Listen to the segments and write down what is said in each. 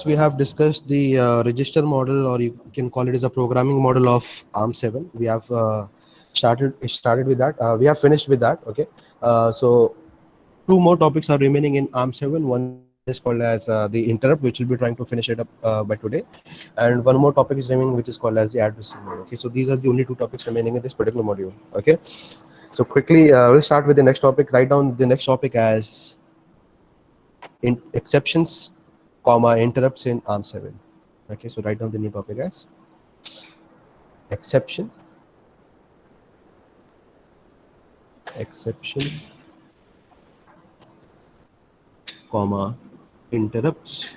we have discussed the register model, or you can call it as a programming model of ARM7. We have started with that. We have finished with that. Okay. So two more topics are remaining in ARM7. One is called as the interrupt, which will be trying to finish it up by today, and one more topic is remaining, which is called as the addressing model. Okay. So these are the only two topics remaining in this particular module. Okay. So quickly, we'll start with the next topic. Write down the next topic as exceptions, comma, interrupts in ARM7. Okay, so write down the new topic as exception, exception, comma, interrupts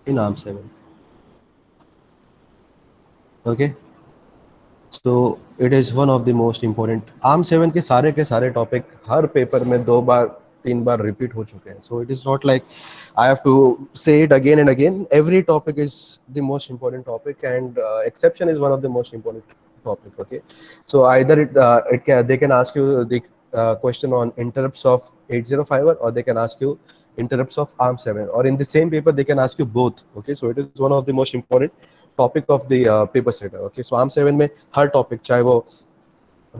in ARM7. Okay, so it is one of the most important. ARM7 के सारे topic हर paper में दो बार तीन बार repeat हो चुके हैं. So it is not like I have to say it again and again. Every topic is the most important topic, and exception is one of the most important topic. Okay, so either they can ask you the question on interrupts of 8051, or they can ask you interrupts of ARM7, or in the same paper they can ask you both. Okay, so it is one of the most important topic of the paper set है. Okay, सो ARM7 में हर topic, चाहे वो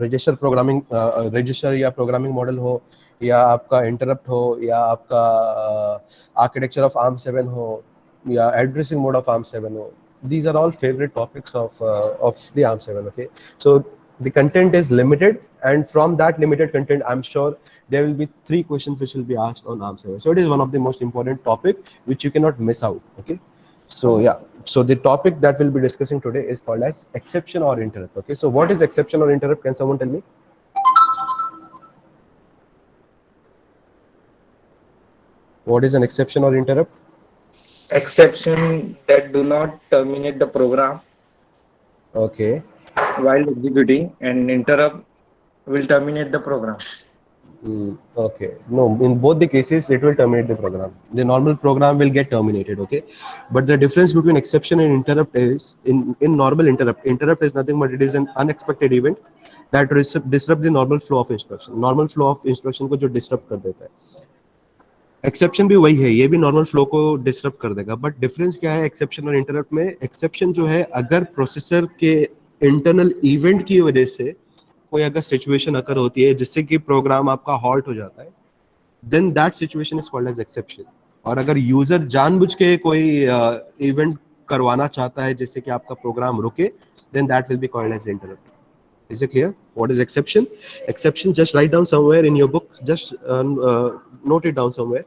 register programming register या programming model हो, या आपका interrupt हो, या आपका आर्किटेक्चर ऑफ ARM7 हो, या एड्रेसिंग मोड ऑफ ARM7 हो, these are all favorite topics of the ARM7. Okay, so the content is limited, and from that limited content I'm sure there will be 3 questions which will be asked on ARM7. So it is one of the most important topic which you cannot miss out. Okay, so yeah, so the topic that we'll be discussing today is called as exception or interrupt. Okay, so what is exception or interrupt? Can someone tell me? What is an exception or interrupt? Exception that do not terminate the program Okay. while executing, and interrupt will terminate the program. Okay. No, in both the cases, it will terminate the program. The normal program will get terminated. Okay. But the difference between exception and interrupt is in normal interrupt is nothing but it is an unexpected event that disrupt the normal flow of instruction. Normal flow of instruction को जो disrupt कर देता है. Exception भी वही है, ये भी नॉर्मल फ्लो को डिस्टर्ब कर देगा. बट डिफरेंस क्या है एक्सेप्शन और इंटरप्ट में? एक्सेप्शन जो है, अगर प्रोसेसर के इंटरनल इवेंट की वजह से कोई अगर सिचुएशन अकर होती है जिससे कि प्रोग्राम आपका हॉल्ट हो जाता है, then that situation is called as exception. और अगर यूजर जानबूझ के कोई इवेंट करवाना चाहता है जिससे कि आपका प्रोग्राम रुके, then that will be called as interrupt. Is it clear? What is exception? Exception, just write down somewhere in your book. Just note it down somewhere.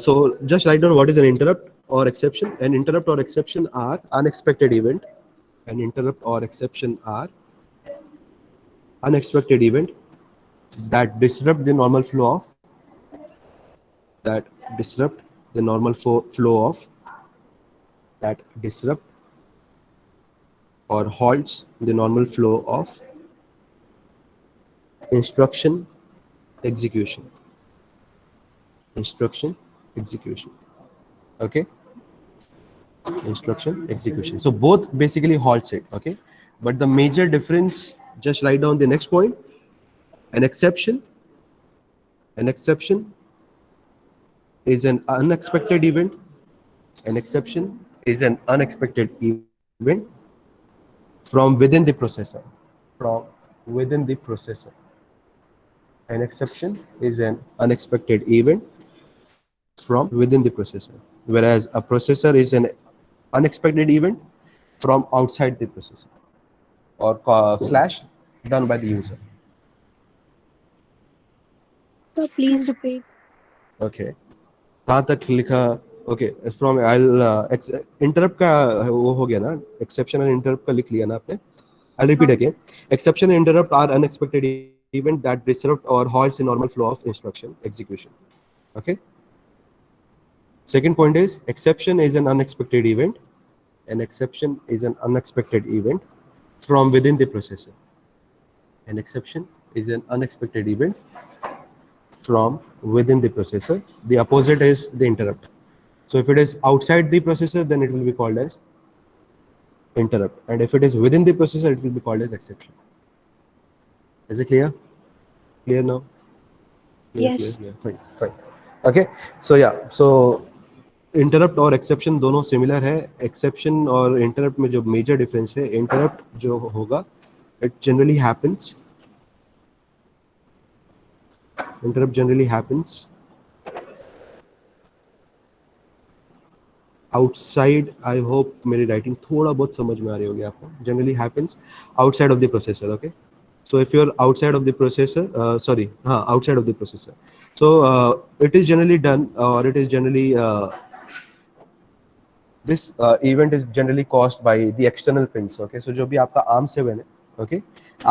So just write down what is an interrupt or exception. An interrupt or exception are unexpected event. An interrupt or exception are unexpected event that disrupt the normal flow of that disrupt or halts the normal flow of instruction execution. Okay, instruction execution. So both basically halts it. Okay, but the major difference, just write down the next point. An exception is an unexpected event. An exception is an unexpected event from within the processor. An exception is an unexpected event from within the processor, whereas a processor is an unexpected event from outside the processor, or slash done by the user. So please repeat. Okay, कहाँ तक लिखा? Okay, from I'll interrupt का वो हो गया ना, exception and interrupt का लिख लिया ना आपने. I'll repeat again. Exception and interrupt are unexpected event that disrupt or halts the normal flow of instruction execution. Okay. Second point is exception is an unexpected event. An exception is an unexpected event from within the processor. An exception is an unexpected event from within the processor. The opposite is the interrupt. So if it is outside the processor, then it will be called as interrupt, and if it is within the processor, it will be called as exception. Is it clear? Clear now? Yes. Clear. Fine. Okay. So yeah. So interrupt और exception दोनों similar है. Exception और interrupt में जो major difference है, interrupt जो होगा it generally happens outside. I hope मेरी राइटिंग थोड़ा बहुत समझ में आ रही होगी आपको. Generally happens outside of the processor. Okay. So if you're outside of the processor, outside of the processor. So it is generally done, or it is generally this event is generally caused by the external pins. Okay, so जो भी आपका ARM7 है, okay,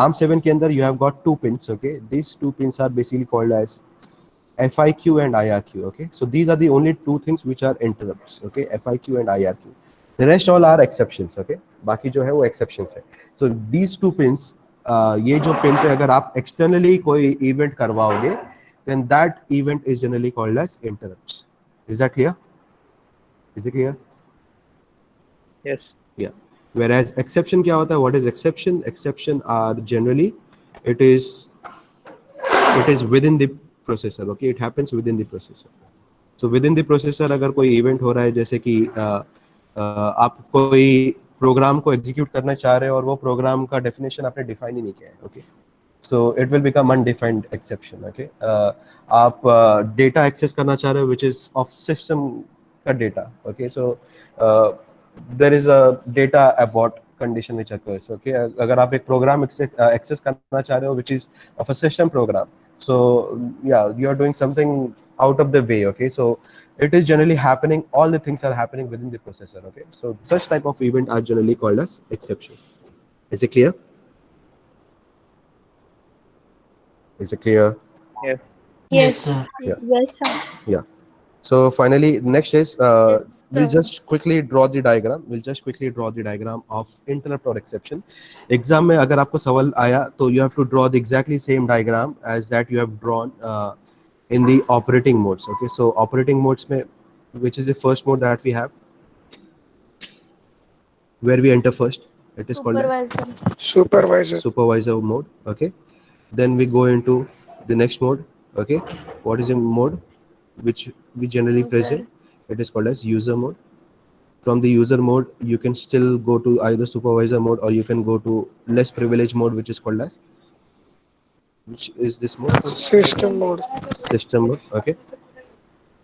ARM7 के अंदर you have got two pins. Okay, these two pins are basically called as FIQ and IRQ. Okay, so these are the only two things which are interrupts. Okay, FIQ and IRQ. The rest all are exceptions. Okay, बाकी जो है वो exceptions है. So these two pins, ये जो pin पे अगर आप एक्सटर्नली कोई इवेंट करवाओगे, then that event is generally called as interrupts. Is that clear? Is it clear? Yes. Yeah. Whereas exception क्या होता है? What is exception? Exception are generally it is within the processor. Okay, it happens within the processor. So within the processor अगर कोई event हो रहा है, जैसे कि आप कोई प्रोग्राम को एग्जीक्यूट करना चाह रहे हो और वो प्रोग्राम का डेफिनेशन आपने डिफाइन ही नहीं किया है. Okay, so it will become undefined exception. Okay, आप डेटा एक्सेस करना चाह रहे हो विच इज ऑफ सिस्टम का data. Okay, so there is a data abort condition which occurs. Okay, अगर आप एक प्रोग्राम एक्सेस करना चाह रहे हो which is of a system program, so yeah, you are doing something out of the way. Okay, so it is generally happening, all the things are happening within the processor. Okay, so such type of event are generally called as exception. Is it clear? Is it clear? Yes. Yes. sir. Yeah. Yes, sir. Yeah. So finally next is Yes, we'll sir. just quickly draw the diagram of interrupt or exception. Exam में अगर आपको सवाल आया तो you have to draw the exactly same diagram as that you have drawn in the operating modes. Okay, so operating modes में which is the first mode that we have, where we enter first, it is called Supervisor. supervisor mode. Okay, then we go into the next mode. Okay, what is the mode which we generally User. present? It is called as user mode. From the user mode you can still go to either supervisor mode or you can go to less privilege mode, which is called as, which is this mode? System mode. System mode. Okay,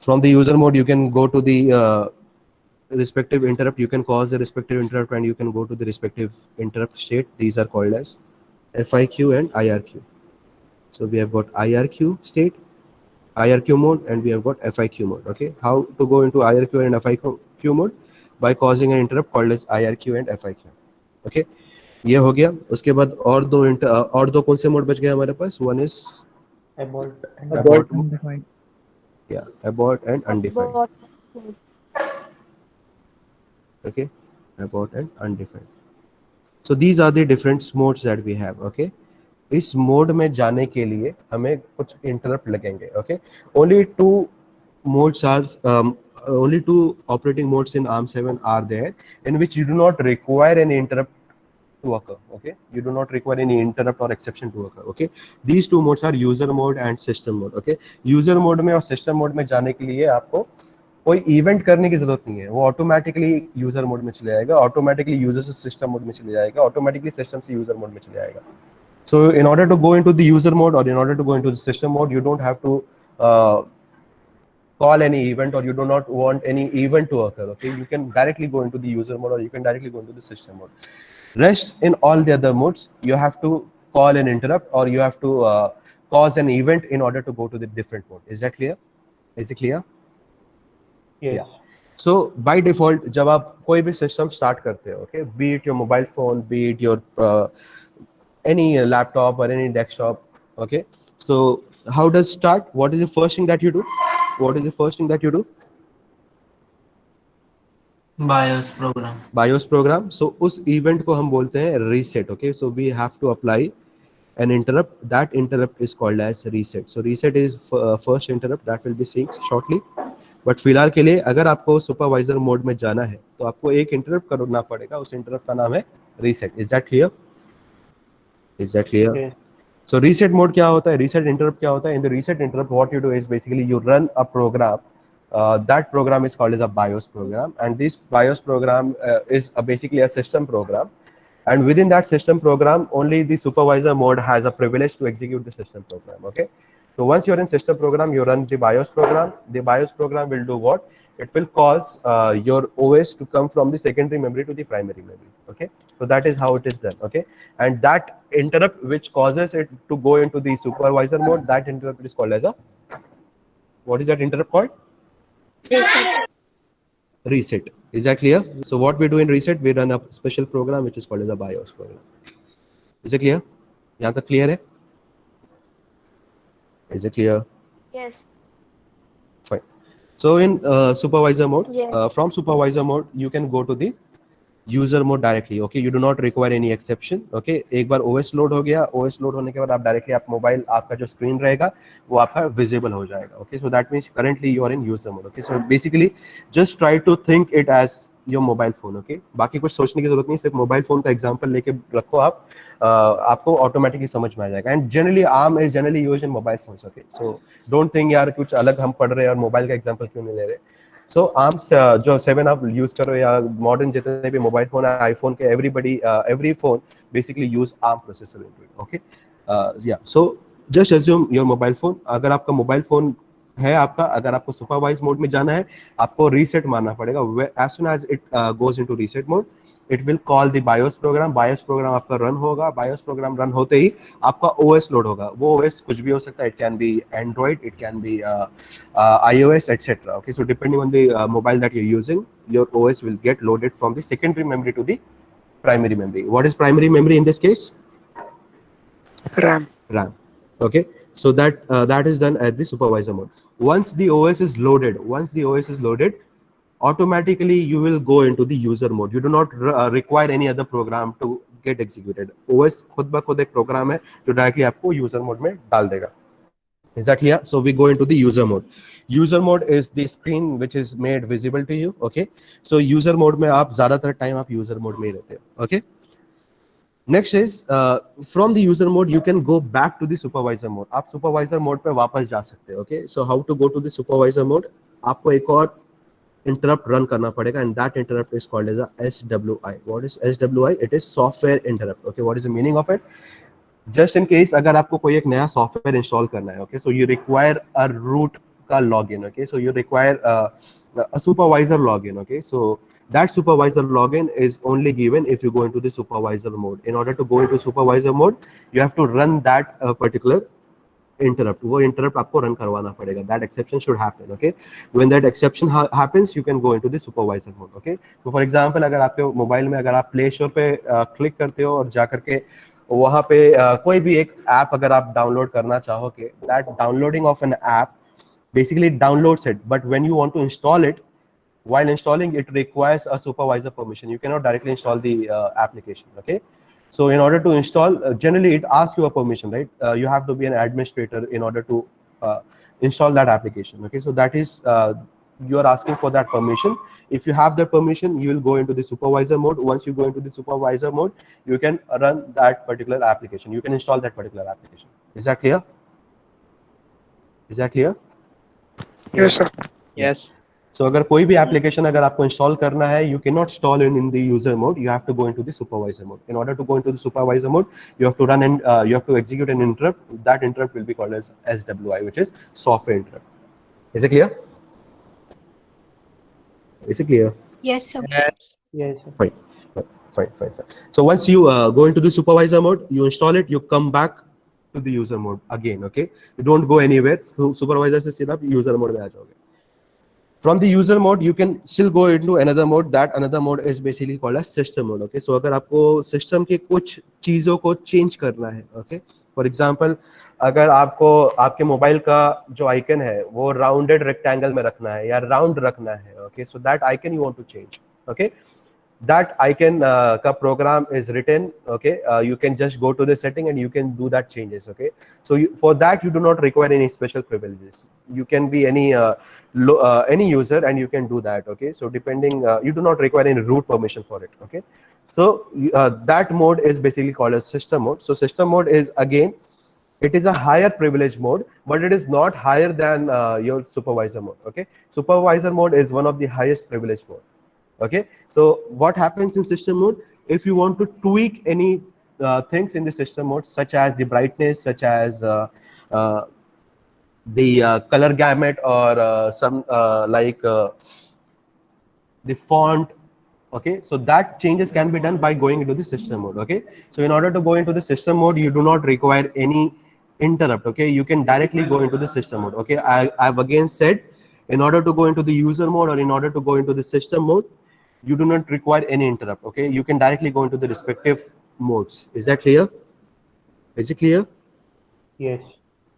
from the user mode you can go to the respective interrupt. You can cause the respective interrupt and you can go to the respective interrupt state. These are called as FIQ and IRQ. So we have got IRQ state, IRQ mode, and we have got FIQ mode. Okay, how to go into IRQ and FIQ mode? By causing an interrupt called as IRQ and FIQ. Okay, ये हो गया. उसके बाद और दो कौन से mode बच गए हमारे पास? One is Abort and abort mode. Undefined. Yeah, abort and undefined. Okay, abort and undefined. So these are the different modes that we have. Okay, इस मोड में जाने के लिए हमें कुछ इंटरप्ट लगेंगे. Okay, only two operating modes in ARM7 are there in which you do not require any interrupt to occur. Okay, you do not require any interrupt or exception to occur. Okay, these two modes are user mode and system mode. Okay, user mode में और system mode में जाने के लिए आपको कोई event करने की जरूरत नहीं है. वो ऑटोमेटिकली यूजर मोड में चले जाएगा, ऑटोमेटिकली यूजर से सिस्टम मोड में चले जाएगा, ऑटोमेटिकली सिस्टम से यूजर मोड में चले जाएगा. So in order to go into the user mode or in order to go into the system mode, you don't have to call any event or you do not want any event to occur. Okay, you can directly go into the user mode or you can directly go into the system mode. Rest in all the other modes, you have to call an interrupt or you have to cause an event in order to go to the different mode. Is that clear? Is it clear? yes. Yeah. So by default जब आप कोई भी system start करते हो, okay, be it your mobile phone, be it your any laptop or any desktop. Okay, so how does start? What is the first thing that you do? What is the first thing that you do? BIOS program. BIOS program. So उस event को हम बोलते हैं reset. Okay, so we have to apply an interrupt. That interrupt is called as reset. So reset is first interrupt that will be seen shortly. But फिलहाल के लिए अगर आपको सुपरवाइजर मोड में जाना है तो आपको एक इंटरप्ट करना पड़ेगा. उस इंटरप्ट का नाम है reset. Is that clear? Is that clear? Yes. So reset mode क्या होता है, reset interrupt क्या होता है? In the reset interrupt, what you do is basically you run a program. That program is called as a BIOS program, and this BIOS program is basically a system program. And within that system program, only the supervisor mode has a privilege to execute the system program. Okay. So once you're in system program, you run the BIOS program. The BIOS program will do what? It will cause your OS to come from the secondary memory to the primary memory. Okay. So that is how it is done. Okay. And that interrupt which causes it to go into the supervisor mode, that interrupt is called as a, what is that interrupt called? Reset. Reset. Is that clear? So what we do in reset, we run a special program which is called as a BIOS program. Is it clear? यहाँ तक clear है? Is it clear? Yes. Fine. So in supervisor mode, Yes. from supervisor mode, you can go to the user mode directly. Okay, you do not require any exception. Okay, एक बार OS load हो गया, OS load होने के बाद आप directly आप mobile आपका जो screen रहेगा वो आपका visible हो जाएगा. Okay, so that means currently you are in user mode. Okay, so basically just try to think it as your mobile phone. Okay, बाकी कुछ सोचने की जरूरत नहीं, सिर्फ मोबाइल फोन का एग्जांपल लेके रखो आप, आपको ऑटोमेटिकली समझ में आ जाएगा. And generally ARM is generally used in mobile phones. Okay, so don't think यार कुछ अलग हम पढ़ रहे हैं और मोबाइल का एग्जांपल क्यों नहीं ले रहे. So ARM जो 7 आप यूज करो या मॉडर्न जितने भी मोबाइल फोन है, आईफोन के, everybody every phone basically use ARM processor into it. Okay, yeah so just assume your mobile phone. अगर आपका मोबाइल फोन है आपका, अगर आपको सुपरवाइज मोड में जाना है, आपको रीसेट मारना पड़ेगा. As soon as it goes into reset mode, it will call the BIOS program. BIOS program आपका रन होगा. बायोस प्रोग्राम रन होते ही आपका ओएस लोड होगा. वो ओएस कुछ भी हो सकता है. It can be Android, it can be iOS, etc. Okay, so depending on the mobile that you're using, your OS will get loaded from the secondary memory to the primary memory. What is primary memory in this case? RAM. RAM. Okay, so that is done at the supervisor mode. Once the OS is loaded, automatically you will go into the user mode. You do not require any other program to get executed. OS खुद ब खुद एक program है जो directly आपको user mode में डाल देगा. Is that clear? So we go into the user mode. User mode is the screen which is made visible to you. Okay, so user mode में आप ज़्यादातर time आप user mode में ही रहते हो. Okay. Next is from the user mode you can go back to the supervisor mode. आप supervisor mode पे वापस जा सकते हो. Okay, so how to go to the supervisor mode? आपको एक और interrupt run करना पड़ेगा, and that interrupt is called as a SWI. What is SWI? It is software interrupt. Okay, what is the meaning of it? Just in case अगर आपको कोई एक नया सॉफ्टवेयर इंस्टॉल करना है, okay, so you require a root का login. Okay, so you require a supervisor login. Okay, so that supervisor login is only given if you go into the supervisor mode. In order to go into supervisor mode, you have to run that particular interrupt. वो interrupt आपको run करवाना पड़ेगा. That exception should happen. Okay, when that exception happens, you can go into the supervisor mode. Okay, so for example अगर आपके mobile में अगर आप play store पे क्लिक करते हो और जा करके वहाँ पे कोई भी एक ऐप अगर आप डाउनलोड करना चाहोगे, that downloading of an app basically downloads it, but when you want to install it, while installing it requires a supervisor permission. You cannot directly install the application. Okay, so in order to install, generally it asks you a permission, right? You have to be an administrator in order to install that application. Okay, so that is you are asking for that permission. If you have the permission, you will go into the supervisor mode. Once you go into the supervisor mode, you can run that particular application. You can install that particular application. Is that clear? Is that clear? Yes, sir. Yes. So अगर कोई भी application अगर आपको install करना है, you cannot install in the user mode. You have to go into the supervisor mode. In order to go into the supervisor mode, you have to run and you have to execute an interrupt. That interrupt will be called as SWI, which is software interrupt. Is it clear? Is it clear? Yes, sir. Yes. Yes. Sir. Fine. So once you go into the supervisor mode, you install it, you come back to the user mode again. Okay, you don't go anywhere. So supervisor से सीधा user mode में आ जाओगे. From the user mode, you can still go into another mode. That another mode is basically called as system mode. Okay, so अगर आपको system के कुछ चीजों को change करना है, okay, for example, अगर आपको आपके मोबाइल का जो आइकन है वो राउंडेड रेक्टेंगल में रखना है या राउंड रखना है, okay, so that icon you want to change. Okay, that icon ka program is written. Okay, you can just go to the setting and you can do that changes. Okay, so for that you do not require any special privileges. You can be any user and you can do that. Okay, so depending you do not require any root permission for it. Okay, so that mode is basically called as system mode. So system mode is again It is a higher privilege mode, but it is not higher than your supervisor mode. Okay, supervisor mode is one of the highest privilege mode. Okay, so what happens in system mode, if you want to tweak any things in the system mode, such as the brightness, such as the color gamut, or some the font, okay, so that changes can be done by going into the system mode. Okay, so in order to go into the system mode, you do not require any interrupt. Okay, you can directly go into the system mode. Okay, I've again said, in order to go into the user mode or in order to go into the system mode, you do not require any interrupt. Okay, you can directly go into the respective modes. Is that clear? Is it clear? Yes.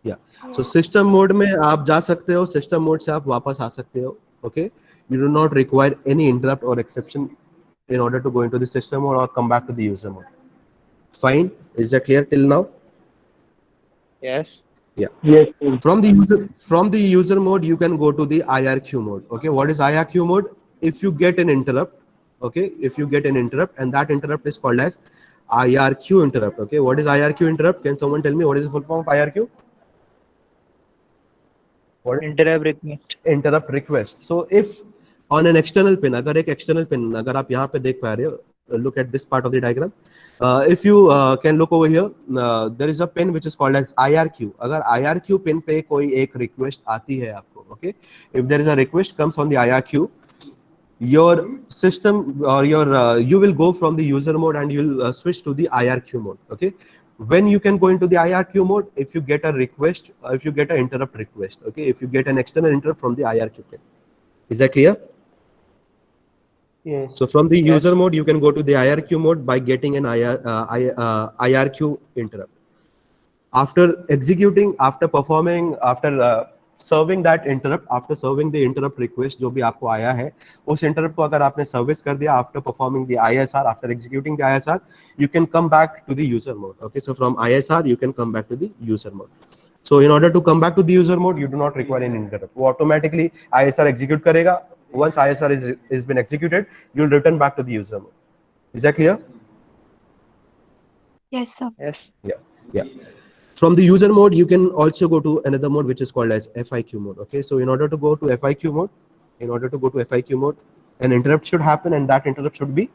Yeah. So system mode में आप जा सकते हो, system mode से आप वापस आ सकते हो. Okay, you do not require any interrupt or exception in order to go into the system mode or come back to the user mode. Fine. Is that clear till now? Yes. Yeah. Yes. From the user mode, you can go to the IRQ mode. Okay, what is IRQ mode? If you get an interrupt, okay, if you get an interrupt, and that interrupt is called as IRQ interrupt. Okay, what is IRQ interrupt? Can someone tell me what is the full form of IRQ? What? Interrupt request. Interrupt request. So if on an external pin, अगर एक external pin, अगर आप यहाँ पे देख पा रहे हो, look at this part of the diagram. If you can look over here, there is a pin which is called as IRQ. अगर IRQ pin पे कोई एक request आती है आपको, okay, if there is a request comes on the IRQ, your system or your you will go from the user mode and you will switch to the IRQ mode. Okay, when you can go into the IRQ mode, if you get a request, if you get an interrupt request. Okay, if you get an external interrupt from the IRQ pin. Is that clear? Yes. So from the user mode, you can go to the IRQ mode by getting an IRQ interrupt. After executing, after performing, after serving that interrupt, after serving the interrupt request जो भी आपको आया है, उस interrupt को अगर आपने service कर दिया, after performing the ISR, after executing the ISR, you can come back to the user mode. Okay, so from ISR you can come back to the user mode. So in order to come back to the user mode, you do not require any interrupt. वो automatically ISR execute करेगा. Once ISR is been executed, you'll return back to the user mode. Is that clear? Yes, sir. Yes. Yeah. From the user mode, you can also go to another mode which is called as FIQ mode. Okay, so in order to go to FIQ mode, an interrupt should happen, and that interrupt should be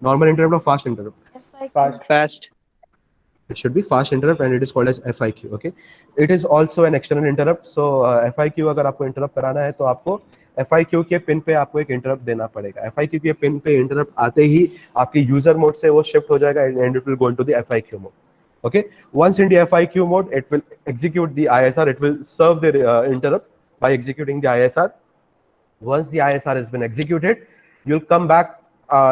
normal interrupt or fast interrupt. Fast. It should be fast interrupt, and it is called as FIQ. Okay, it is also an external interrupt. So FIQ अगर आपको interrupt कराना है तो आपको FIQ के pin पे आपको एक interrupt देना पड़ेगा. FIQ के पिन पे interrupt आते ही आपके user mode से वो shift हो जाएगा and it will go into the FIQ mode. Okay, once in the FIQ mode, it will execute the ISR. It will serve the interrupt by executing the ISR. Once the ISR has been executed, you'll come back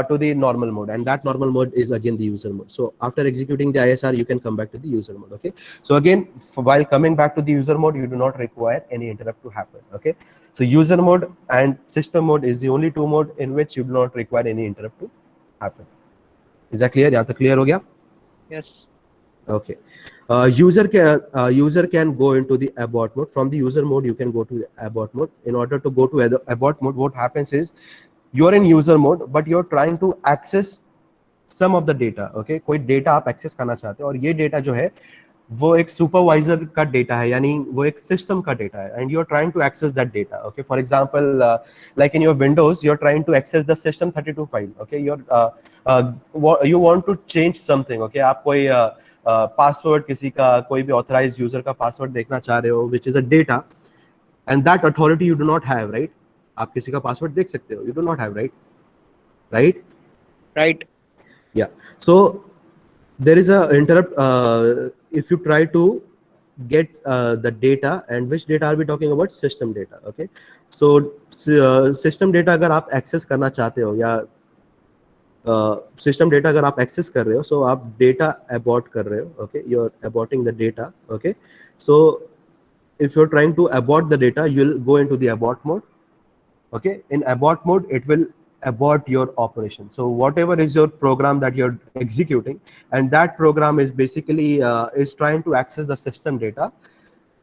to the normal mode, and that normal mode is again the user mode. So after executing the ISR, you can come back to the user mode. Okay, so again, while coming back to the user mode, you do not require any interrupt to happen. Okay, so user mode and system mode is the only two mode in which you do not require any interrupt to happen. Is that clear? यहाँ तक clear हो गया? Yes. Okay, user can go into the abort mode. From the user mode, you can go to the abort mode. In order to go to abort mode, what happens is you're in user mode, but you're trying to access some of the data. Okay, कोई data आप access करना चाहते हो और ये data जो है वो एक supervisor का data है, यानी वो एक system का data है, and you're trying to access that data. Okay, for example, like in your Windows, you're trying to access the system32 file. Okay, you want to change something. Okay, आप कोई password किसी का, कोई भी authorised user का password देखना चाह रहे हो, which is a data, and that authority you do not have, right? आप किसी का पासवर्ड देख सकते हो, you do not have, right? Yeah, so there is a interrupt if you try to get the data, and which data are we talking about? System data. Okay, so system data अगर आप access करना चाहते हो या system data अगर आप access कर रहे हो, सो आप डेटा अबॉर्ट कर रहे हो. Okay, you are aborting the data. Okay, so if you are trying to abort the data, you will go into the abort mode. Okay, in abort mode it will abort your operation. So whatever is your program that you're executing, and that program is basically is trying to access the system data,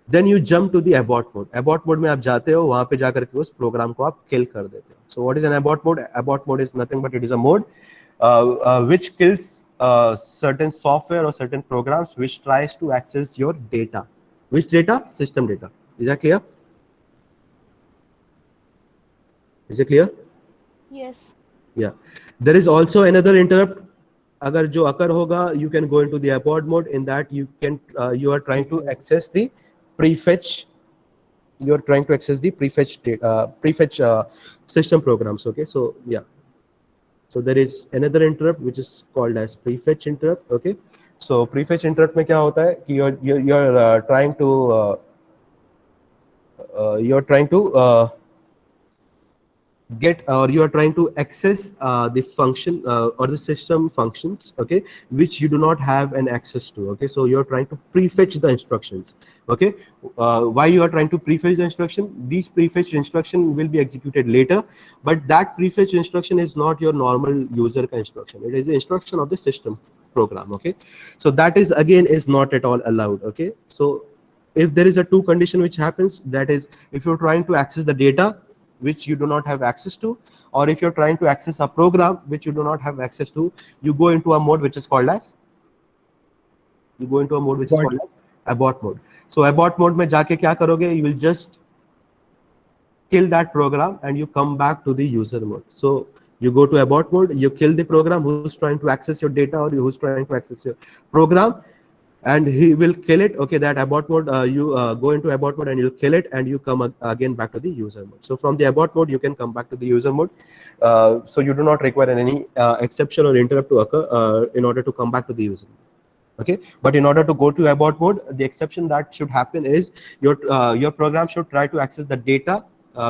then you jump to the abort mode. Abort mode में आप जाते हो, वहाँ पे जाकर के उस program को आप kill कर देते हो. So what is an abort mode? Abort mode is nothing but it is a mode which kills certain software or certain programs which tries to access your data. Which data? System data. Is that clear? Is it clear? Yes. Yeah. There is also another interrupt. अगर जो occur होगा, you can go into the abort mode. In that you are trying to access the prefetch. You are trying to access the prefetch data, prefetch system programs. Okay, so yeah. So there is another interrupt which is called as prefetch interrupt. Okay, so prefetch interrupt में क्या होता है कि you're trying to get, or you are trying to access the function or the system functions, okay, which you do not have an access to. Okay, so you are trying to prefetch the instructions. Okay, why you are trying to prefetch the instruction? These prefetch instruction will be executed later, but that prefetch instruction is not your normal user instruction. It is the instruction of the system program. Okay, so that is again is not at all allowed. Okay, so if there is a two condition which happens, that is if you're trying to access the data which you do not have access to, or if you're trying to access a program which you do not have access to, you go into a mode which is called as abort mode. So abort mode में जाके क्या करोगे? You will just kill that program and you come back to the user mode. So you go to abort mode, you kill the program who's trying to access your data or who's trying to access your program, and he will kill it. Okay, that abort mode, you go into abort mode and you'll kill it, and you come again back to the user mode. So from the abort mode you can come back to the user mode. So you do not require any exception or interrupt to occur in order to come back to the user mode. Okay, but in order to go to abort mode, the exception that should happen is your program should try to access the data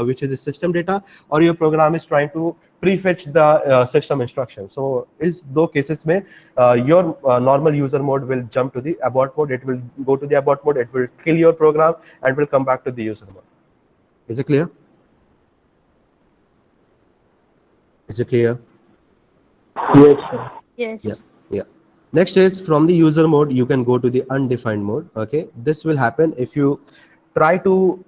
which is the system data, or your program is trying to prefetch the system instruction. So is those cases mein your normal user mode will jump to the abort mode. It will go to the abort mode, it will kill your program and will come back to the user mode. Is it clear? Is it clear? Yes, sir. Yes. Yeah. Next is from the user mode, you can go to the undefined mode. Okay, this will happen if you try to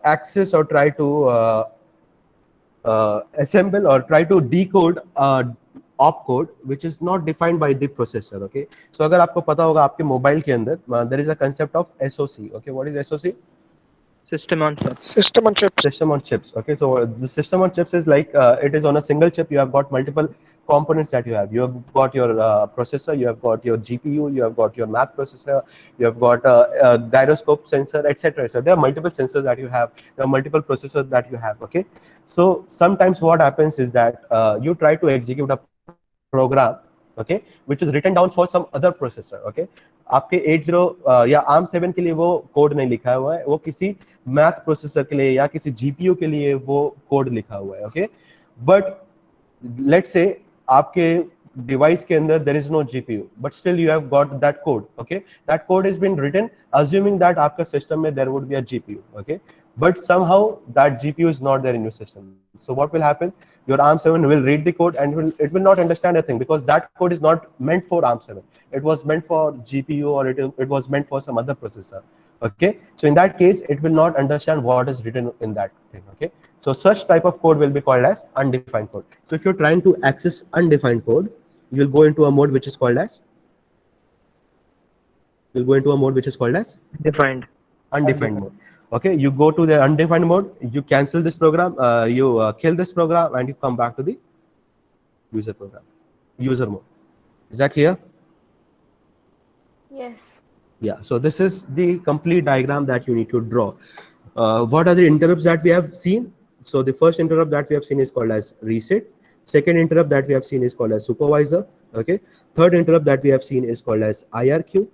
access or try to assemble or try to decode opcode which is not defined by the processor. Okay, so अगर आपको पता होगा आपके mobile के अंदर there is a concept of SoC. Okay, what is SoC? System on chip. System on chips. System on chips. Okay, so the system on chips is like it is on a single chip. You have got multiple components that you have. You have got your processor, you have got your GPU, you have got your math processor, you have got a gyroscope sensor, etc. So there are multiple sensors that you have. There are multiple processors that you have. Okay, so sometimes what happens is that you try to execute a program, okay, which is written down for some other processor. Okay, आपके 80 या ARM7 के लिए वो code नहीं लिखा हुआ है, वो किसी मैथ प्रोसेसर के लिए या किसी जीपीयू के लिए वो कोड लिखा हुआ है. ओके, बट लेट्स से आपके डिवाइस के अंदर there is no GPU, but still you have got that code. Okay, that code has been written assuming that आपका सिस्टम में there would be a GPU. Okay, but somehow that GPU is not there in your system. So what will happen? Your ARM7 will read the code and it will not understand a thing, because that code is not meant for ARM7. It was meant for GPU, or it was meant for some other processor. Okay, so in that case it will not understand what is written in that thing. Okay, so such type of code will be called as undefined code. So if you're trying to access undefined code, you will go into a mode which is called as Defined. undefined mode. Okay, you go to the undefined mode, you cancel this program, you kill this program, and you come back to the user mode. Is that clear? Yes. Yeah, so this is the complete diagram that you need to draw. What are the interrupts that we have seen? So the first interrupt that we have seen is called as reset. Second interrupt that we have seen is called as supervisor. Okay, third interrupt that we have seen is called as IRQ.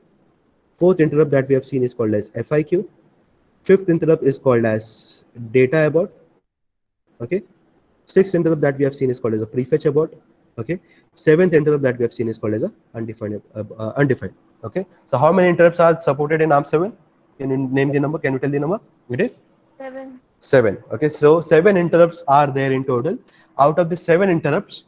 Fourth interrupt that we have seen is called as FIQ. Fifth interrupt is called as data abort. Okay, sixth interrupt that we have seen is called as a prefetch abort. Okay, seventh interrupt that we have seen is called as a undefined. Okay, so how many interrupts are supported in ARM7? Can you name the number? Can you tell the number? It is 7. 7. Okay, so 7 interrupts are there in total. Out of the 7 interrupts,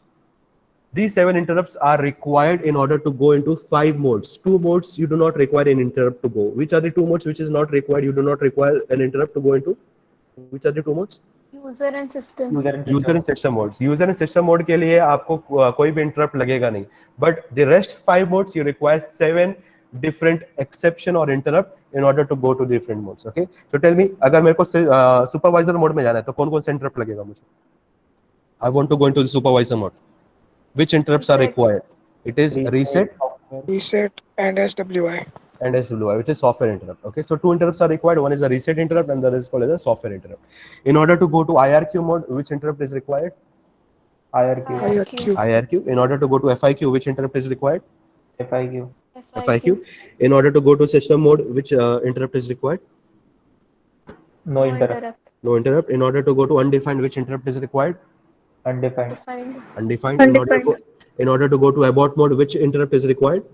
these 7 interrupts are required in order to go into 5 modes. 2 modes you do not require an interrupt to go. Which are the 2 modes which is not required? You do not require an interrupt to go into. Which are the 2 modes? User and system. User and system modes. User and system mode के लिए आपको कोई भी interrupt लगेगा नहीं, but the rest 5 modes you require 7 different exception or interrupt in order to go to different modes. Okay, so tell me, अगर मेरे को सुपरवाइजर मोड में जाना है तो कौन कौन सा इंटरप्ट लगेगा मुझे? I want to go into the supervisor mode. Which interrupts are Reset. required? It is reset Reset and SWI. and SWI, which is software interrupt. Okay, so 2 interrupts are required. One is a reset interrupt and the other is called as a software interrupt. In order to go to IRQ mode, which interrupt is required? IRQ. IRQ. IRQ. In order to go to FIQ, which interrupt is required? FIQ. FIQ. In order to go to system mode, which interrupt is required? No interrupt. No interrupt. In order to go to undefined, which interrupt is required? Undefined. Defined. Undefined. In order to go to abort mode, which interrupt is required?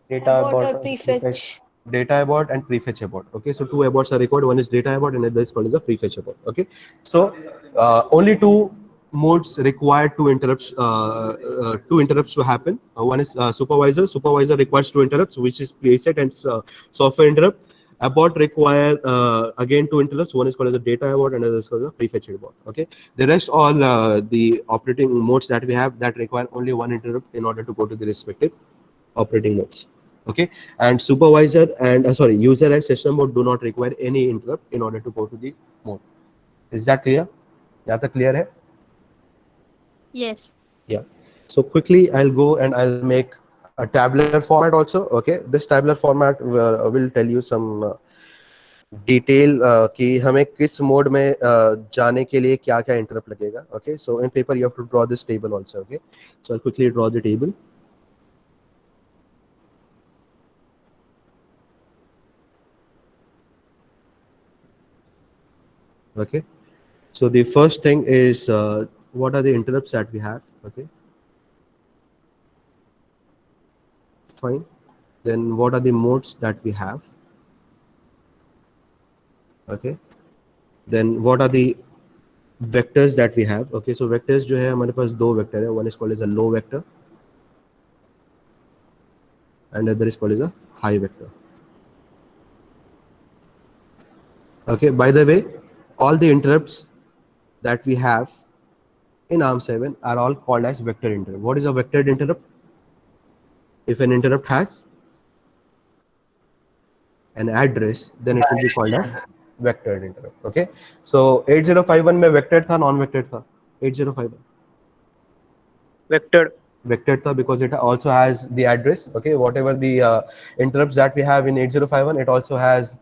Data Abort or prefetch. prefetch. Data abort and prefetch abort. Okay, so 2 aborts are required. One is data abort and the other is called as a prefetch abort. Okay, so only 2 modes required 2 interrupts. 2 interrupts to happen. One is supervisor. Supervisor requires 2 interrupts, which is preset and software interrupt. Abort require again 2 interrupts. One is called as a data abort and another is called as a prefetch abort. Okay, the rest all the operating modes that we have that require only 1 interrupt in order to go to the respective operating modes. Okay, and supervisor and user and system mode do not require any interrupt in order to go to the mode. Is that clear? Yeah, that clear hai? Yes. Yeah. So quickly I'll go and I'll make a tabular format also. Okay, this tabular format will tell you some detail कि हमें किस mode में जाने के लिए क्या क्या interrupt लगेगा. Okay, so in paper you have to draw this table also. Okay, so I'll quickly draw the table. Okay, so the first thing is what are the interrupts that we have? Okay, fine. Then what are the modes that we have? Okay, then what are the vectors that we have? Okay, so vectors जो है हमारे पास 2 vector है. One is called as a low vector and other is called as a high vector. Okay, by the way, all the interrupts that we have in ARM7 are all called as vector interrupt. What is a vectored interrupt? If an interrupt has an address, then it will be called as vectored interrupt. Okay, so 8051 में vectored था, non-vectored था? 8051 vectored था because it also has the address. Okay, whatever the interrupts that we have in 8051, it also has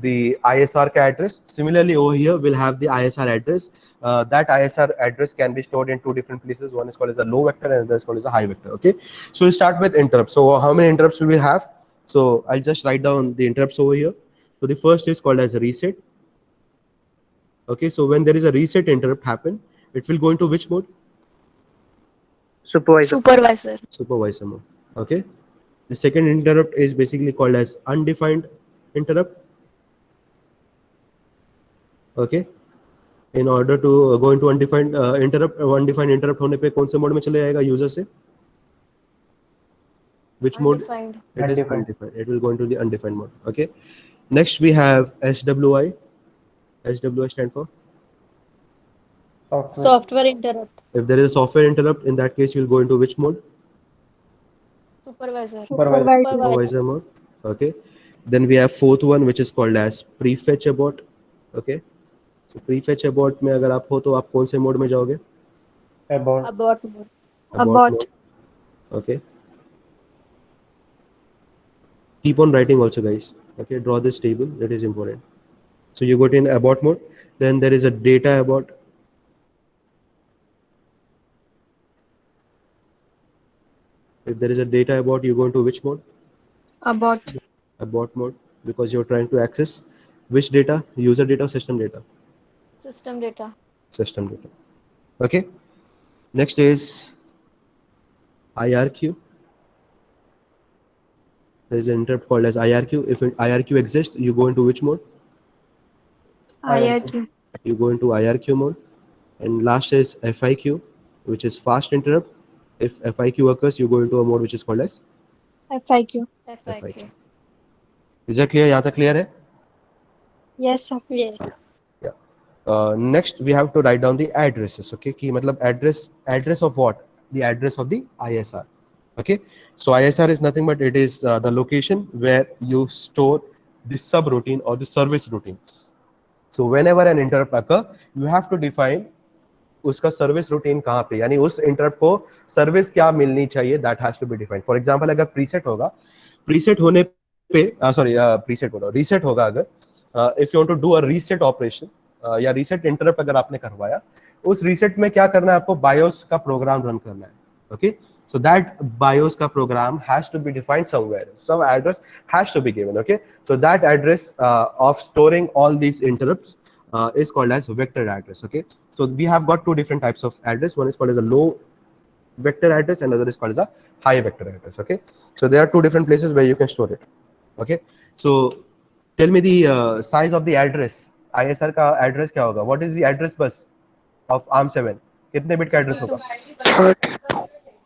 the ISR address. Similarly, over here we'll have the ISR address. That ISR address can be stored in 2 different places. One is called as a low vector and another is called as a high vector. Okay, so we'll start with interrupts. So how many interrupts will we have? So I'll just write down the interrupts over here. So the first is called as a reset. Okay, so when there is a reset interrupt happen, it will go into which mode? Supervisor mode. Okay, the second interrupt is basically called as undefined interrupt. Okay, in order to go into undefined interrupt होने पे कौन से mode में चले जाएगा user से? Which mode? Undefined. It is undefined. It will go into the undefined mode. Okay, next we have SWI. SWI stand for Software interrupt. if there is a software interrupt, in that case you will go into which mode? Supervisor. Supervisor mode. Okay, then we have fourth one which is called as prefetch abort. Okay, so prefetch abort में अगर आप हो तो आप कौन से mode में जाओगे? Abort mode. Mode. Okay, keep on writing also, guys. Okay, draw this table, that is important. So you got in abort mode, then there is a data abort. If there is a data abort, you go into which mode? Abort mode, because you're trying to access which data? User data or system data? System data. System data. Okay, next is IRQ. There is an interrupt called as IRQ. If IRQ exists, you go into which mode? IRQ. You go into IRQ mode. And last is FIQ, which is fast interrupt. If FIQ occurs, you go into a mode which is called as FIQ. Is that clear? यहाँ तक clear है? Yes, sir. Yeah. Next we have to write down the addresses. Okay, कि मतलब address of what? The address of the ISR. Okay, so ISR is nothing but it is the location where you store the subroutine or the service routine. So whenever an interrupt occur, you have to define उसका service routine कहाँ पे, यानी उस interrupt को service क्या मिलनी चाहिए, that has to be defined. For example अगर प्रीसेट होगा, प्रीसेट होने पे प्रीसेट बोल रहा हूं, रीसेट होगा अगर, if you want to do a reset operation या रीसेट इंटरप्ट अगर आपने करवाया, उस रीसेट में क्या करना है आपको, बायोस का प्रोग्राम रन करना है. ओके, so that BIOS का program has to be defined somewhere, some address has to be given. Okay, so that address of storing all these interrupts is called as vector address. Okay, so we have got two different types of address. One is called as a low vector address and other is called as a high vector address. Okay, so there are two different places where you can store it. Okay, so tell me the size of the address. ISR का address क्या होगा? What is the address bus of ARM7? कितने bit का address होगा?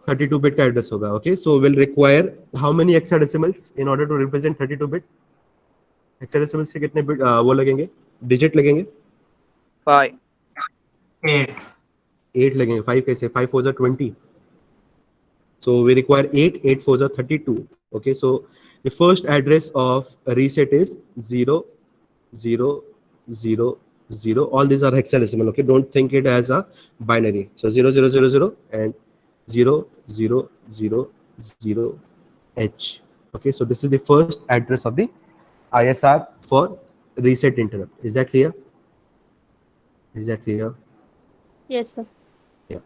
32 bit का address होगा. Okay, so will require how many hexadecimals in order to represent 32 bit? hexadecimals से कितने bit वो लगेंगे, digit लगेंगे? 5 8 लगेंगे. 5 कैसे? 5 4s are 20. So we require 8. 8 4s are 32. Okay, so the first address of reset is 0 0 0 0. All these are hexadecimal. Okay, don't think it as a binary. So 0 0 0 0 and 0 0 0 0 H. Okay, so this is the first address of the ISR for reset interrupt. Is that clear? Is that clear? Yes, sir. Yeah.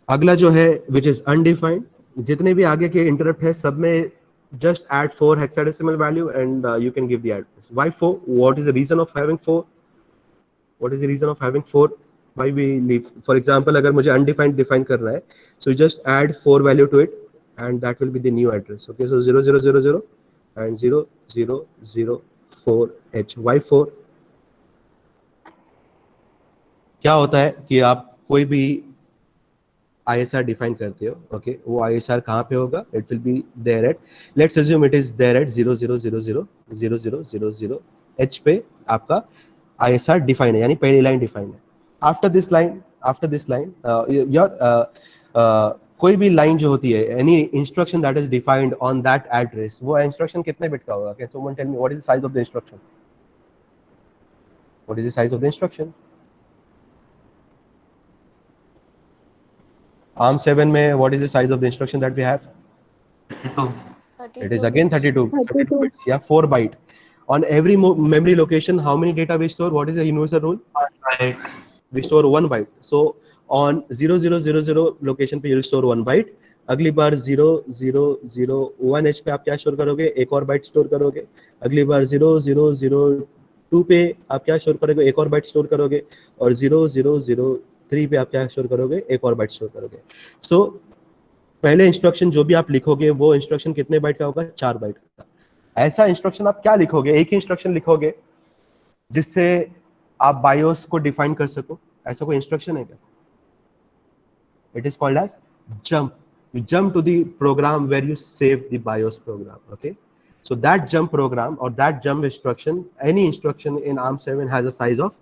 अगला जो है which is undefined, जितने भी आगे के interrupt है सब में just add 4 hexadecimal value and you can give the address. Why 4? What is the reason of having 4? What is the reason of having 4? Why we leave? For example, अगर मुझे undefined define करना है, so you just add 4 value to it and that will be the new address. Okay, so 0 0 0 0 and 0 0 0 4 H. Why 4? क्या होता है कि आप कोई भी ISR डिफाइन करते हो, ओके, वो ISR कहाँ पे होगा? It will be there at, let's assume it is there at 0 0 0 0 0 0 0 0 H पे आपका ISR डिफाइन है, यानी पहली लाइन डिफाइन है. आफ्टर दिस लाइन योर कोई भी लाइन जो होती है, any instruction that is defined on that address, वो इंस्ट्रक्शन कितने बिट का होगा? Can someone tell me what is the size of the instruction? What is the size of the instruction? ARM7 में what is the size of the instruction that we have? 32 It is again 32 bits, yeah, 4 byte. On every memory location, how many data we store? What is the universal rule? 1 byte. We store 1 byte. So on 0 0 0 0 location पे you'll store 1 byte. अगली बार 0 0 0 1 H पे आप क्या store करोगे? एक और bite store करोगे. अगली बार 0 0 0 2 पे आप क्या स्टोर करोगे? एक और बाइट स्टोर करोगे. और 0 0 0 3 पे आप क्या स्टोर करोगे? एक और बाइट स्टोर करोगे. सो पहले इंस्ट्रक्शन जो भी आप लिखोगे वो इंस्ट्रक्शन कितने बाइट का होगा? 4 बाइट का. ऐसा इंस्ट्रक्शन आप क्या लिखोगे? एक ही इंस्ट्रक्शन लिखोगे जिससे आप बायोस को डिफाइन कर सको. ऐसा कोई इंस्ट्रक्शन है क्या? It is called as jump. You jump to the program where you save the BIOS program. Okay, so that jump program or that jump instruction, any instruction in ARM7 has a size of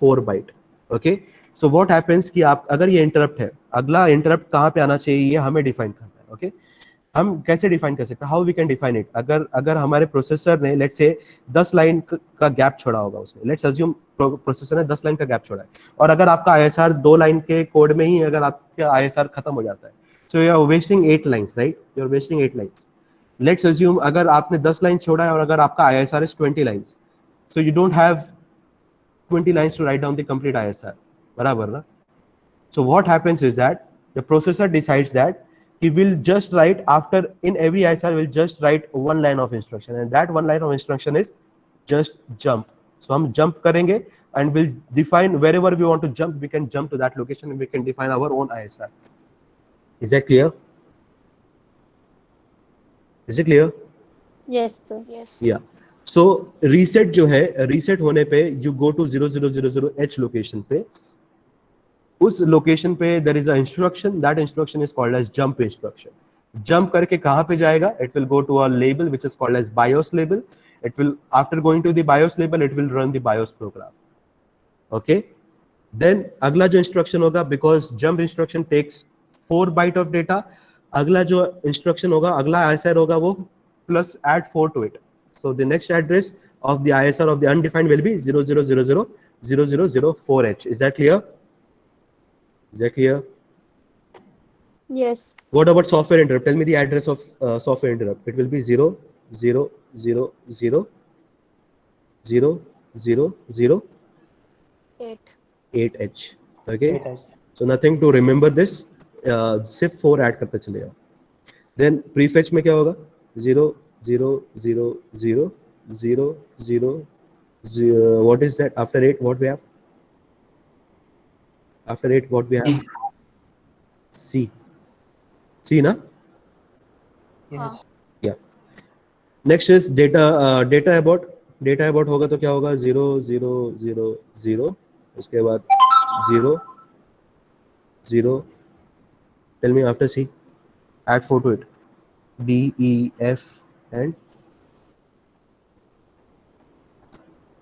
4 byte. Okay, so what happens कि आप अगर ये interrupt है, अगला interrupt कहाँ पे आना चाहिए ये हमें डिफाइन करना है. ओके, हम कैसे डिफाइन कर सकते हैं? How we can define it? अगर हमारे प्रोसेसर ने लेट्स से 10 लाइन का गैप छोड़ा होगा, उसने लेट्स अज्यूम प्रोसेसर ने 10 लाइन का गैप छोड़ा है, और अगर आपका ISR 2 लाइन के कोड में ही अगर आपका ISR खत्म हो जाता है, so you are wasting 8 lines, right? You are wasting 8 lines. Let's assume अगर आपने 10 लाइन छोड़ा है और अगर आपका ISR is 20 lines, so you don't have 20 lines to write down the complete ISR, बराबर ना? So what happens is that the processor decides that he will just write after in every ISR will just write one line of instruction, and that one line of instruction is just jump. So हम jump करेंगे and we'll define wherever we want to jump, we can jump to that location and we can define our own ISR. Is that clear? Is it clear? Yes, sir. Yes. Yeah. So reset जो है, reset होने पे you go to 0000 H location पे. उस location पे there is a instruction, that instruction is called as jump instruction. Jump करके कहाँ पे जाएगा? It will go to a label which is called as BIOS label. It will, after going to the BIOS label, it will run the BIOS program. Okay. Then अगला जो instruction होगा, because jump instruction takes 4 byte of data, अगला जो instruction होगा, अगला ISR होगा वो plus add 4 to it. So the next address of the ISR of the undefined will be 00000004H. Is that clear? Is that clear? Yes. What about software interrupt? Tell me the address of software interrupt. It will be 00000008. 8. Okay. 8H. So nothing to remember this. सिर्फ 4 add करते चले जाओ. Then prefetch में क्या होगा? 000000. What is that? After 8, what we have? After 8, what we have? C. C, na? हाँ. Yeah. Next is data. Data about. Data about होगा तो क्या होगा? 0000. उसके बाद 0 0. Tell me after C. Add 4 to it. D, E, F, and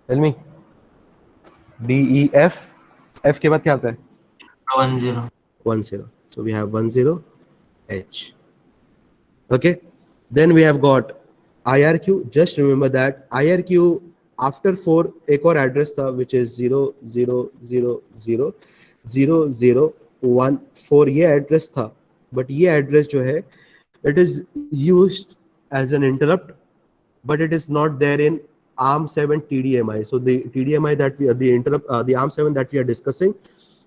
tell me. D, E, F. F के बाद क्या आता है? 10. 10. So we have 10 H. Okay. Then we have got IRQ. Just remember that IRQ after 4 एक और address था which is 00000014. ये address था, but ये address जो है it is used as an interrupt, but it is not there in ARM7 TDMI. So the TDMI that we the interrupt the ARM7 that we are discussing,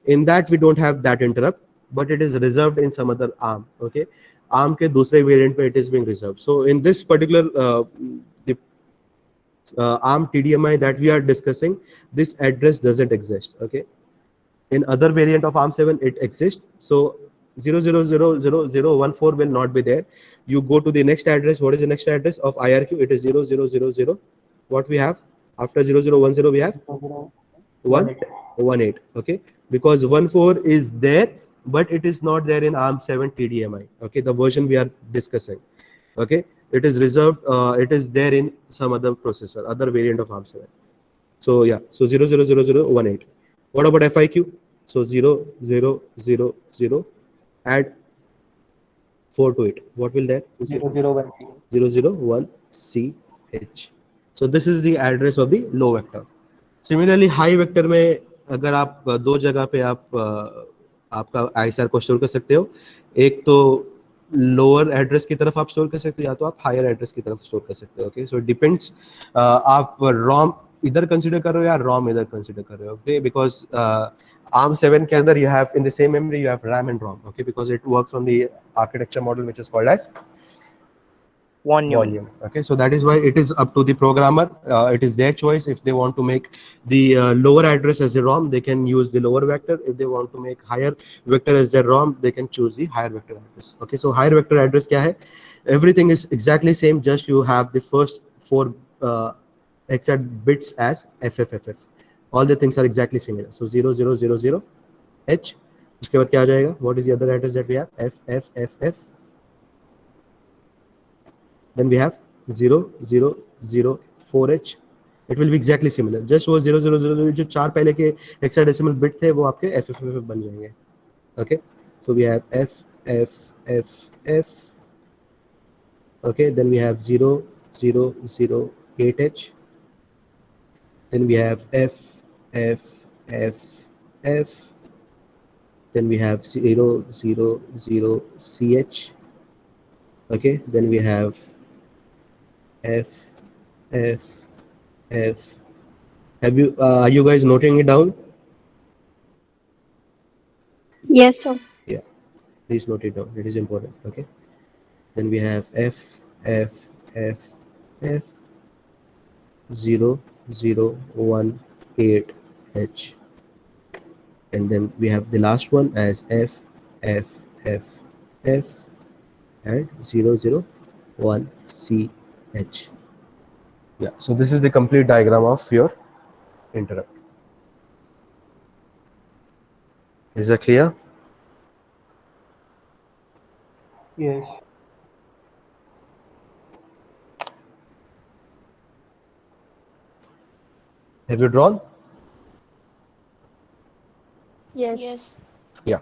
in that we don't have that interrupt, but it is reserved in some other ARM. Okay, ARM के दूसरे variant पे it is being reserved. So in this particular the ARM TDMI that we are discussing, this address doesn't exist. Okay, in other variant of ARM7 it exists. So 00000014 will not be there. You go to the next address. What is the next address of IRQ? It is 0000. What we have after 0010 we have 118. Okay, because 14 is there, but it is not there in ARM7 TDMI. Okay, the version we are discussing. Okay, it is reserved. It is there in some other processor, other variant of ARM7. So yeah, so 000018. What about FIQ? So 0000. Add 4 to it. What will that? 0010. 001CH. So this is the address of the low vector. Similarly, high vector में अगर आप दो जगह पे आप आपका ISR को store कर सकते हो. एक तो लोअर एड्रेस की तरफ आप स्टोर कर सकते हो, या तो आप हायर एड्रेस की तरफ स्टोर कर सकते हो. ओके, सो डिपेंड्स आप रोम इधर कंसीडर कर रहे हो या रोम इधर कंसीडर कर रहे हो. ओके, बिकॉज ARM7 के अंदर you have in the same memory you have RAM and ROM. Okay, because it works on the architecture model which is called as volume. Okay, so that is why it is up to the programmer. It is their choice. If they want to make the lower address as a ROM, they can use the lower vector. If they want to make higher vector as their ROM, they can choose the higher vector address. Okay, so higher vector address क्या है? Everything is exactly same, just you have the first 4 hexa bits as FFFF. All the things are exactly similar. So 0000 H. उसके बाद क्या आ जाएगा? What is the other address that we have? FFFF. Then we have 0004H. It will be exactly similar. Just वो 0000 जो 4 पहले के hexadecimal bit थे वो आपके FFFF बन जाएंगे. Okay, so we have FFFF. Okay, then we have 0008H. Then we have FFFF. Then we have 000CH. Okay, then we have FFFF. Have you are you guys noting it down? Yes, sir. Yeah, please note it down. It is important. Okay, then we have FFFF 0018H, and then we have the last one as FFFF and 001CH. Yeah, so this is the complete diagram of your interrupt. Is that clear? Yes. Have you drawn? Yes. Yeah.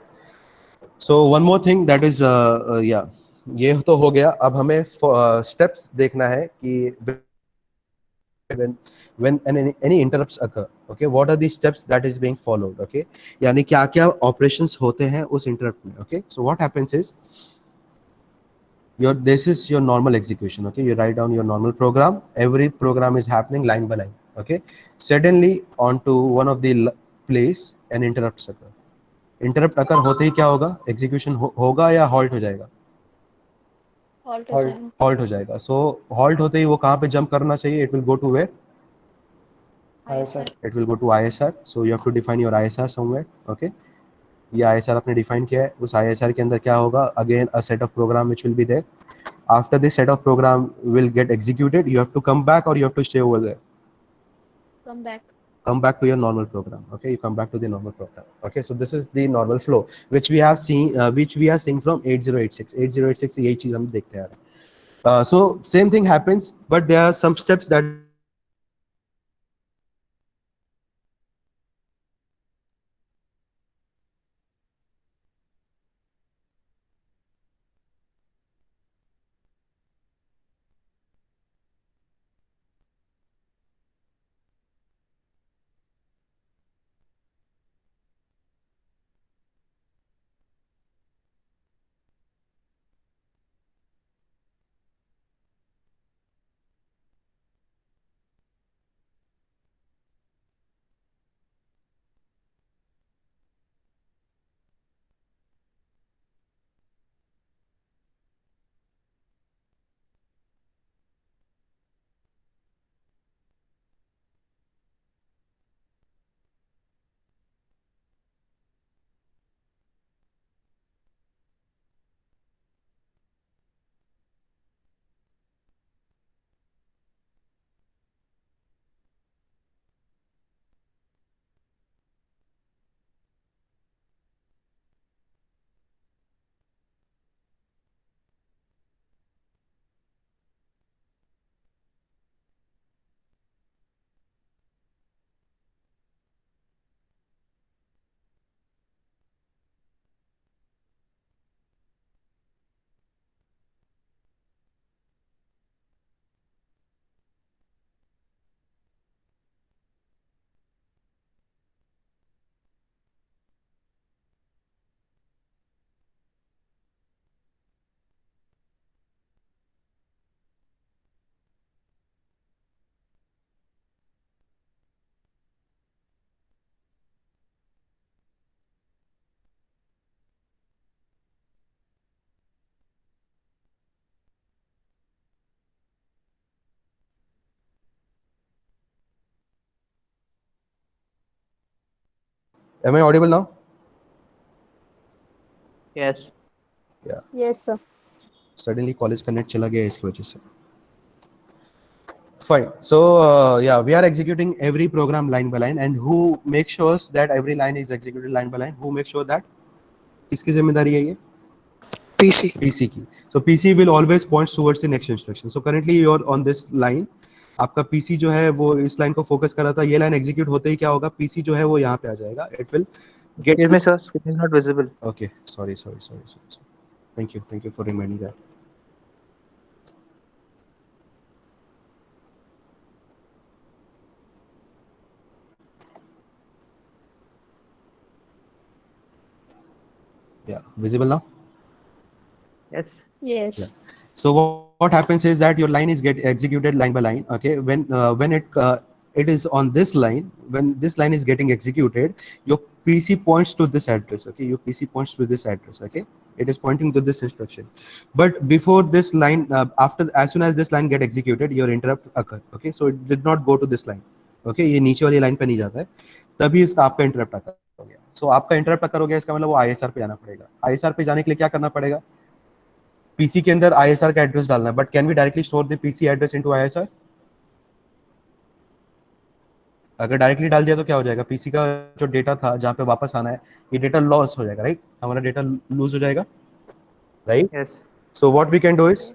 So one more thing that is yeah, ये तो हो गया. अब हमें steps देखना है कि when any interrupts occur, okay, what are the steps that is being followed, okay, यानी क्या क्या operations होते हैं उस interrupt में, okay. So what happens is this is your normal execution, okay. You write down your normal program. Every program is happening line by line, okay. Suddenly onto one of the place an interrupt occur. Interrupt occur होते ही क्या होगा, execution होगा या halt हो जाएगा? Halt हो Halt. जाएगा. Halt हो जाएगा. So halt होते ही वो कहाँ पे jump करना चाहिए? It will go to where? ISR. It will go to ISR. So you have to define your ISR somewhere, okay. ये ISR आपने define किया है. उस ISR के अंदर क्या होगा? Again a set of program which will be there. After this set of program will get executed, you have to come back or you have to stay over there. Come back. Come back to your normal program, okay. You come back to the normal program, okay. So this is the normal flow which we have seen, which we are seeing from 8086 यही चीज हम देखते हैं. So same thing happens, but there are some steps that am I audible now? Yes. Yeah. Yes, sir. Suddenly college connect चला गया इसकी वजह से. Fine. So yeah, we are executing every program line by line, and who makes sure that every line is executed line by line? Who makes sure that? किसकी जिम्मेदारी है ये? PC. PC की. So PC will always point towards the next instruction. So currently you are on this line. आपका PC जो है वो इस लाइन को फोकस कर रहा था. ये लाइन एग्जीक्यूट होते ही क्या होगा? PC जो है वो यहाँ पे आ जाएगा. It will get. Excuse me, sir. Screen is not visible. Okay. Sorry. Thank you for reminding that. Yeah, visible now? Yes. Yes. Yeah. So what happens is that your line is get executed line by line, okay. When it is on this line, when this line is getting executed, your PC points to this address, okay. Your PC points to this address, okay. It is pointing to this instruction. But before this line, as soon as this line get executed, your interrupt occur, okay. So it did not go to this line, okay. ये नीचे वाली line पे नहीं जाता है, तभी इसका आपका interrupt occur हो गया. So आपका interrupt occur हो गया, इसका मतलब वो ISR पे जाना पड़ेगा. ISR पे जाने के लिए क्या करना पड़ेगा? PC के अंदर ISR का एड्रेस डालना है. But can we directly store the PC address into ISR? अगर डायरेक्टली डाल दिया तो क्या हो जाएगा? PC का जो डेटा था जहां पे वापस आना है, ये डेटा लॉस हो जाएगा, राइट? हमारा डेटा लूज हो जाएगा, right? Yes. So what we can do is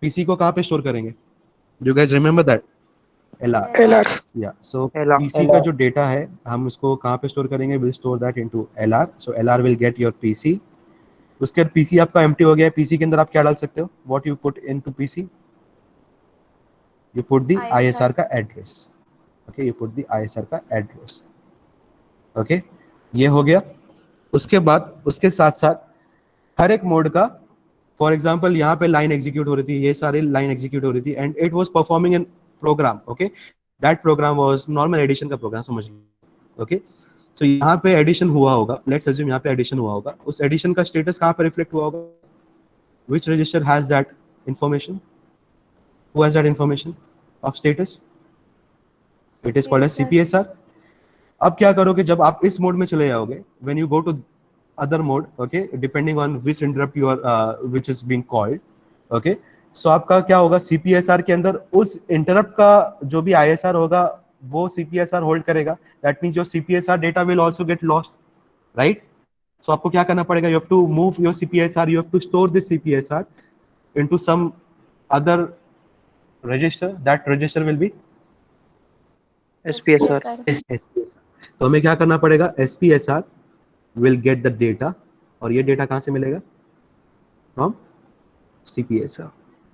PC को कहां पे स्टोर करेंगे? Do you guys remember that? LR. LR. या सो LR. PC का जो डेटा है हम उसको कहाँ पे स्टोर करेंगे? Will store that into LR. So LR will get your PC. उसके बाद PC आपका एम्प्टी हो गया है. PC के अंदर आप क्या डाल सकते हो? What you put into PC? You put the ISR का address. Okay, you put the ISR का एड्रेस. ओके, ये हो गया. उसके बाद उसके साथ साथ हर एक मोड का, फॉर एग्जाम्पल यहाँ पे लाइन एग्जीक्यूट हो रही थी, ये सारी लाइन एग्जीक्यूट हो रही थी and it was performing in program. Okay, that program was normal addition का प्रोग्राम, समझ लो. ओके, सो यहाँ पे एडिशन हुआ होगा. लेट्स अज्यूम यहाँ पे एडिशन हुआ होगा. उस एडिशन का स्टेटस कहाँ पे रिफ्लेक्ट हुआ होगा? Which register has that information? Who has that information of status? It is called as CPSR. अब क्या करोगे जब आप इस मोड में चले जाओगे? When you go to other mode, okay, depending on which interrupt you are which is being called. Okay, so आपका क्या होगा? CPSR के अंदर उस interrupt का जो भी ISR होगा वो CPSR होल्ड करेगा. That means your CPSR data will also get lost, right? So आपको क्या करना पड़ेगा? You have to move your CPSR, you have to store this CPSR into some other register. That register will be SPSR. SPSR. तो हमें क्या करना पड़ेगा? SPSR will get the data. और ये डेटा कहाँ से मिलेगा? From CPSR.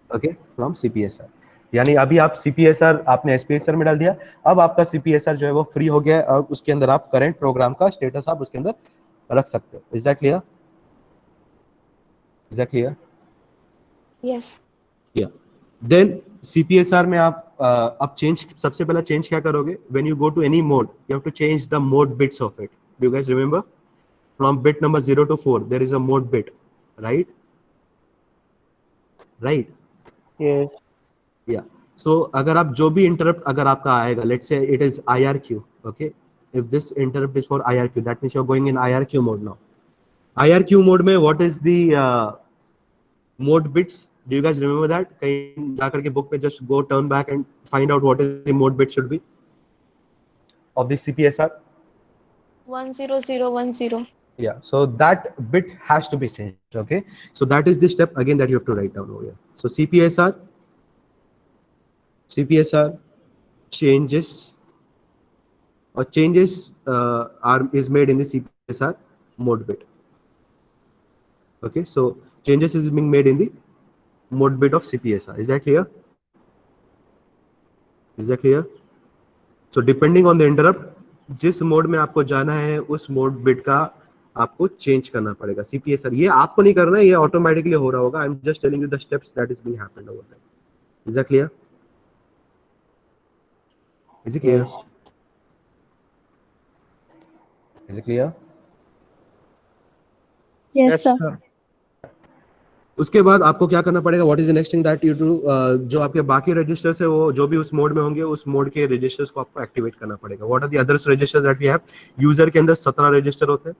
Okay, from CPSR. यानी अभी आप CPSR आपने SPSR में डाल दिया. अब आपका CPSR जो है वो फ्री हो गया है और उसके अंदर आप करंट प्रोग्राम का स्टेटस आप उसके अंदर रख सकते हो. Is that clear? Is that clear? Yes. Yeah. Then CPSR में आप अब चेंज, सबसे पहला चेंज क्या करोगे? When you go to any mode, you have to change the mode bits of it. Do you guys remember? From bit number 0 to 4, there is a mode bit, right? Right? Yes. Yeah. So अगर आप जो भी interrupt अगर आपका आएगा, let's say it is IRQ, okay? If this interrupt is for IRQ, that means you're going in IRQ mode now. IRQ mode में what is the mode bits? Do you guys remember that? कहीं जाकर के book पे just go turn back and find out what is the mode bit should be of the CPSR. 10010. Yeah, so that bit has to be changed. Okay, so that is the step again that you have to write down over here. So CPSR changes or changes is made in the CPSR mode bit. Okay, so changes is being made in the mode bit of CPSR. Is that clear? Is that clear? So depending on the interrupt, जिस mode में आपको जाना है उस mode bit का आपको change करना पड़ेगा. CPSR ये आपको नहीं करना है, ये ऑटोमेटिकली हो रहा होगा. I am just telling you the steps that is being happened over there. Is that clear? Is it clear? Is it clear? Yes, sir. उसके बाद आपको क्या करना पड़ेगा? What is the next thing that you do? जो आपके बाकी registers है वो जो भी उस मोड में होंगे उस मोड के रजिस्टर्स को आपको एक्टिवेट करना पड़ेगा. What are the others registers that we have? User के अंदर 17 रजिस्टर होते हैं.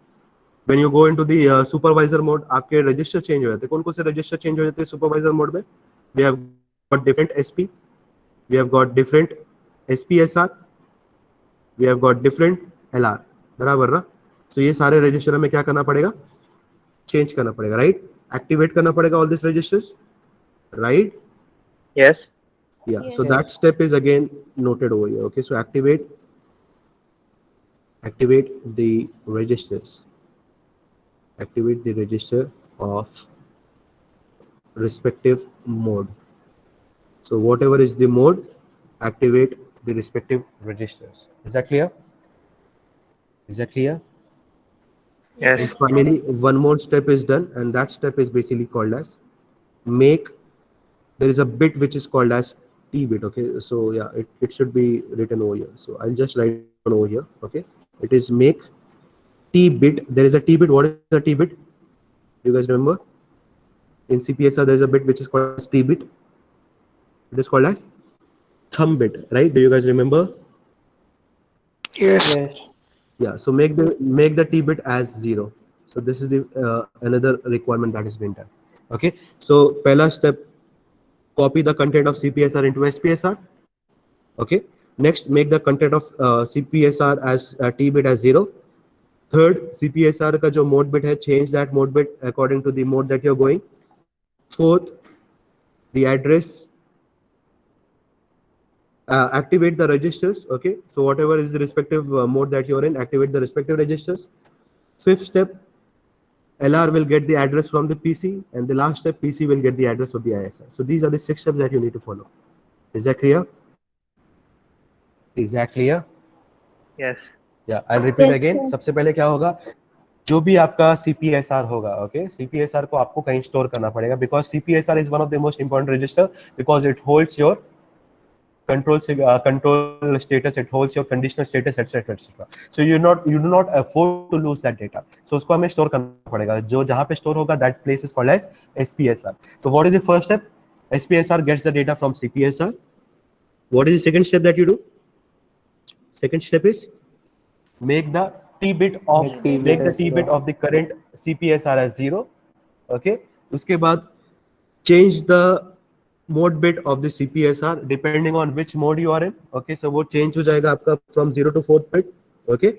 When you go into the supervisor mode आपके रजिस्टर चेंज हो जाते हैं. कौन कौन से रजिस्टर चेंज हो जाते हैं सुपरवाइजर मोड में? We have got different SP, we have got different SPSR, we have got different LR. बराबर ना? सो ये सारे रजिस्टर में क्या करना पड़ेगा? चेंज करना पड़ेगा, राइट? Activate करना पड़ेगा all these registers, right? Yes. Yeah. Yes. So that step is again noted over here. Okay. So activate the registers. Activate the register of respective mode. So whatever is the mode, activate the respective registers. Is that clear? Is that clear? Yes. And finally, one more step is done, and that step is basically called as make. There is a bit which is called as T bit. Okay, so yeah, it should be written over here. So I'll just write it over here. Okay, it is make T bit. There is a T bit. What is the T bit? Do you guys remember? In CPSR, there is a bit which is called as T bit. It is called as thumb bit, right? Do you guys remember? Yes. Yes. Yeah, so make the T bit as 0. So this is the another requirement that has been done. Okay, so pehla step, copy the content of CPSR into SPSR. Okay, next make the content of CPSR as T bit as 0. Third, CPSR का जो mode bit है, change that mode bit according to the mode that you're going. Fourth, the address activate the registers. Okay, so whatever is the respective mode that you're in, activate the respective registers. Fifth step, LR will get the address from the PC, and the last step, PC will get the address of the ISR. So these are the 6 steps that you need to follow. Is that clear? Is that clear? Yes. Yeah, I'll repeat Yes, again. sir. सबसे पहले क्या होगा, जो भी आपका CPSR होगा, okay, CPSR को आपको कहीं स्टोर करना पड़ेगा, because CPSR is one of the most important register because it holds your control status, it holds your conditional status, etc, etc. So you do not afford to lose that data. So उसको हमें store करना पड़ेगा. जो जहाँ पे store होगा, that place is called as SPSR. So what is the first step? SPSR gets the data from CPSR. What is the second step that you do? Second step is make the t-bit of the current CPSR as 0. Okay, उसके बाद change the mode bit of the CPSR depending on which mode you are in. Okay, so वो change हो जाएगा आपका from 0 to 4th bit. Okay,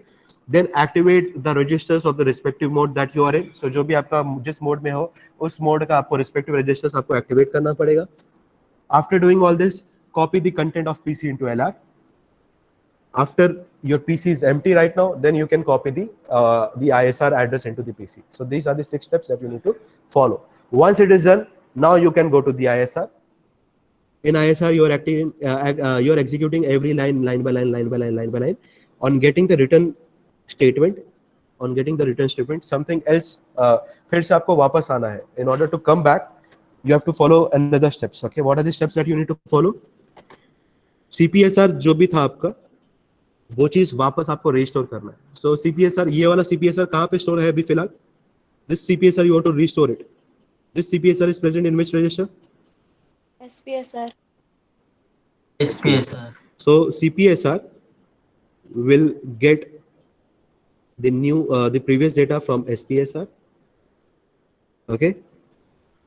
then activate the registers of the respective mode that you are in. So जो भी आपका जिस mode में हो, उस mode का आपको respective registers आपको activate करना पड़ेगा. After doing all this, copy the content of PC into LR. After your PC is empty right now, then you can copy the ISR address into the PC. So these are the 6 steps that you need to follow. Once it is done, now you can go to the ISR. In ISR, you're executing every line by line. On getting the return statement, something else फिर से आपको वापस आना है. In order to come back, you have to follow another steps. Okay, what are the steps that you need to follow? CPSR जो भी था आपका, वो चीज वापस आपको रिस्टोर करना है. सो CPSR, ये वाला CPSR कहाँ पे स्टोर है अभी फिलहाल? This CPSR you want to restore it. This CPSR is present in which register? SPSR. SPSR. So CPSR will get the new the previous data from SPSR. Okay,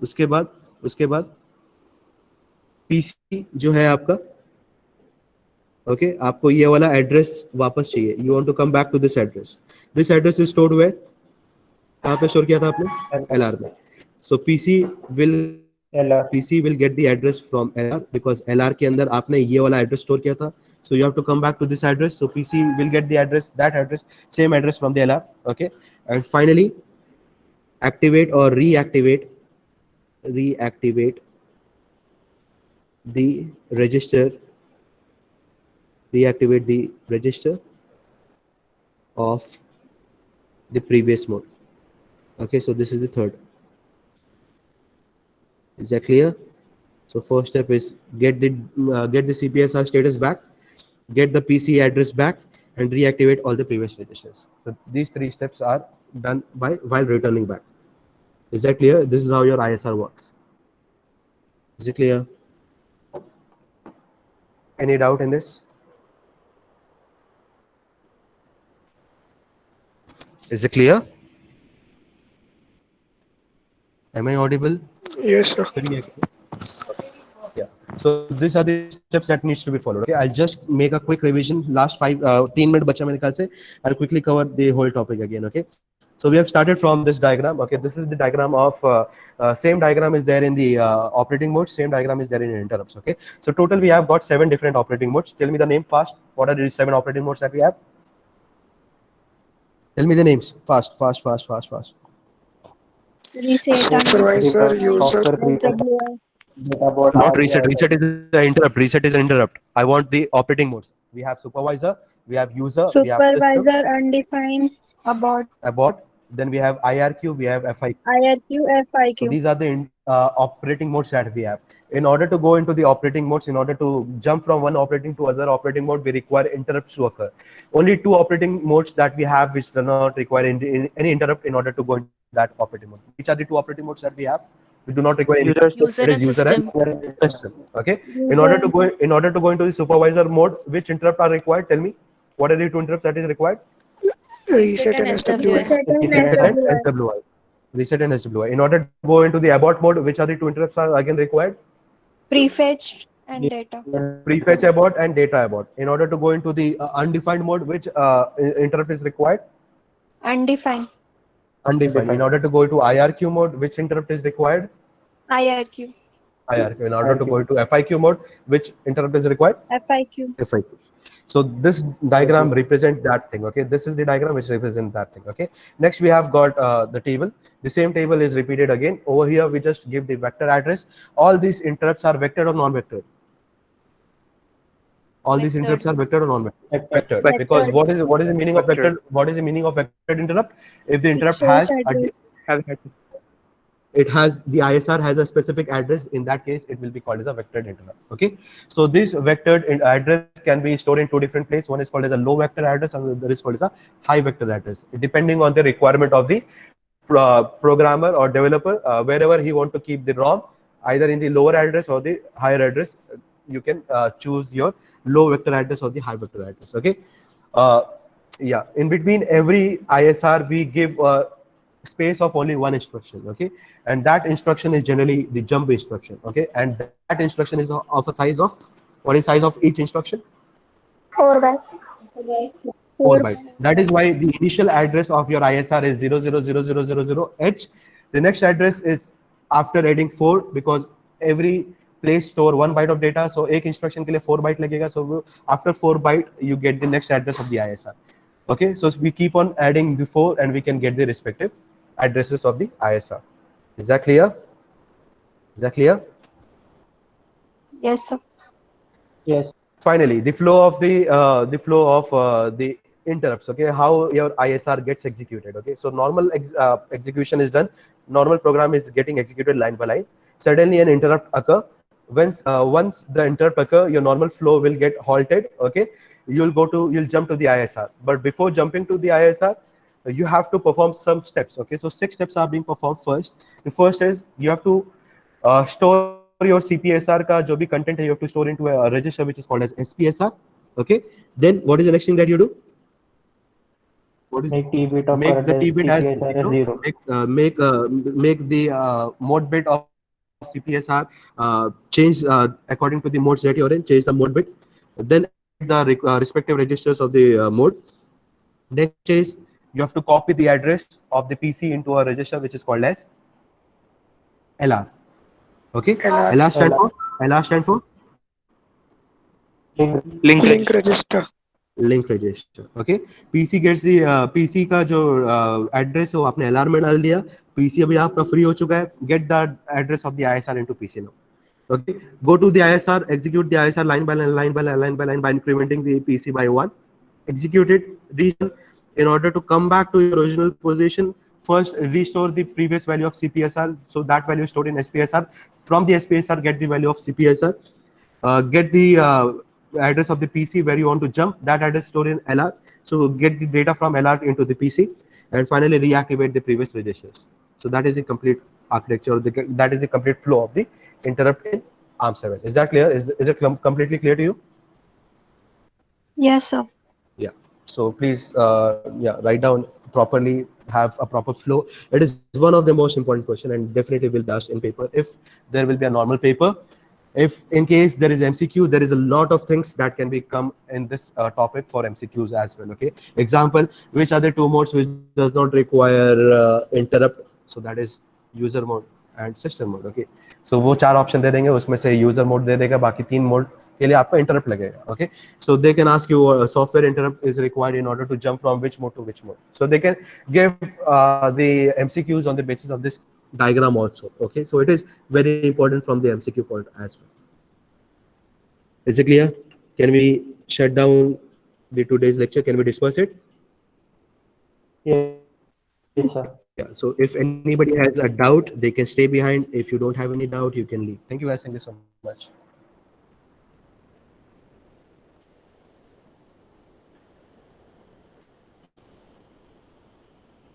उसके बाद PC जो है आपका, okay, आपको ये वाला एड्रेस वापस चाहिए. You want to come back to this address. This address is stored where? कहाँ पे स्टोर किया था आपने? LR में. So PC will get the address from LR because LR के अंदर आपने ये वाला एड्रेस स्टोर किया था. So you have to come back to this address. So PC will get the address, same address from the LR. Okay, and finally activate or reactivate the register. Reactivate the register of the previous mode. Okay, so this is the third. Is that clear? So first step is get the CPSR status back, get the PC address back, and reactivate all the previous registers. So these 3 steps are done while returning back. Is that clear? This is how your ISR works. Is it clear? Any doubt in this? Is it clear? Am I audible? Yes, sir. Yeah. So these are the steps that needs to be followed. Okay, I'll just make a quick revision. Last 3 minute bacha मेरे ख्याल से. I'll quickly cover the whole topic again. Okay. So we have started from this diagram. Okay, this is the diagram of same diagram is there in the operating modes. Same diagram is there in interrupts. Okay. So total we have got 7 different operating modes. Tell me the name fast. What are the 7 operating modes that we have? Tell me the names fast. Reset and Supervisor, user, SWI. Not reset. Reset is the interrupt. Reset is an interrupt. I want the operating modes. We have supervisor, we have user, we have system, Supervisor, undefined, abort. Then we have IRQ, we have FIQ. IRQ, So FIQ. these are the operating modes that we have. In order to go into the operating modes, in order to jump from one operating to other operating mode, we require interrupts to occur. Only 2 operating modes that we have which do not require any interrupt in order to go into that operating mode. Which are the 2 operating modes that we have? We do not require any interrupt. User It is and user system. and system. Okay. In order to go into the supervisor mode, which interrupt are required? Tell me. What are the 2 interrupts that is required? reset and SWI. Reset and SWI. In order to go into the abort mode, which are the 2 interrupts are again required? Prefetch and data. Prefetch abort and data abort. In order to go into the undefined mode, which interrupt is required? Undefined. Undefined. In order to go into IRQ mode, which interrupt is required? IRQ. IRQ. In order to go into FIQ mode, which interrupt is required? FIQ. FIQ. So this diagram represents that thing. Okay, this is the diagram which represents that thing. Okay, next we have got the table. The same table is repeated again. Over here we just give the vector address. All these interrupts are vectored or non-vectored? All these interrupts are vectored or non-vectored? Vectored. Because what is the meaning of vector? What is the meaning of vectored interrupt? If the interrupt has it has the ISR has a specific address, in that case it will be called as a vectored interrupt. Okay, so this vectored address can be stored in two different places. One is called as a low vector address and the other is called as a high vector address, depending on the requirement of the programmer or developer. Wherever he want to keep the ROM, either in the lower address or the higher address, you can choose your low vector address or the high vector address. Okay, yeah, in between every ISR we give space of only one instruction. Okay, and that instruction is generally the jump instruction. Okay, and that instruction is of a size of, what is size of each instruction? 4 byte. 4 byte. That is why the initial address of your ISR is 000000H. The next address is after adding 4, because every place store 1 byte of data, so एक instruction के लिए 4 byte लगेगा. So after 4 byte you get the next address of the ISR. Okay, so we keep on adding the 4 and we can get the respective addresses of the ISR. Is that clear? Is that clear? Yes, sir. Yes. Finally, the flow of the interrupts. Okay, how your ISR gets executed. Okay, so normal execution is done. Normal program is getting executed line by line. Suddenly an interrupt occur. Once the interrupt occur, your normal flow will get halted. Okay, you'll jump to the ISR. But before jumping to the ISR, you have to perform some steps. Okay, so 6 steps are being performed first. The first is you have to store your CPSR ka jo bhi content hai, you have to store into a register which is called as SPSR. Okay, then what is the next thing that you do? What is Make T-bit of make the current T-bit as CPSR as 0. Make the mode bit of CPSR change according to the modes that you're in. Change the mode bit, then the respective registers of the mode. Next is you have to copy the address of the PC into a register which is called as LR. Okay, LR stand for Link register. link register. Okay, PC gets the PC का जो address हो आपने LR में डाल दिया. PC अभी आपका free हो चुका है. Get the address of the ISR into PC now. Okay, go to the ISR, execute the ISR line by line by incrementing the PC by 1. Execute it. Region. In order to come back to your original position, first restore the previous value of CPSR. So that value is stored in SPSR. From the SPSR, get the value of CPSR. Get the address of the PC where you want to jump. That address stored in LR. So get the data from LR into the PC, and finally reactivate the previous registers. So that is the complete architecture. That is the complete flow of the interrupt in ARM7. Is that clear? Is it completely clear to you? Yes, sir. Yeah. So please, write down properly, have a proper flow. It is one of the most important question and definitely will be asked in paper if there will be a normal paper. If in case there is MCQ, there is a lot of things that can become in this topic for MCQs as well. Okay. Example, which are the 2 modes which does not require interrupt? So that is user mode and system mode. Okay. So वो 4 option दे देंगे, उसमें से user mode दे देगा, बाकी 3 mode के लिए आपको interrupt लगेगा. Okay, so they can ask you software interrupt is required in order to jump from which mode to which mode. So they can give the MCQs on the basis of this diagram also. Okay, so it is very important from the MCQ point as well. Is it clear? Can we shut down the today's lecture? Can we disperse it? Yes, sir. Yeah, so if anybody has a doubt, they can stay behind. If you don't have any doubt, you can leave. Thank you guys. Thank you so much.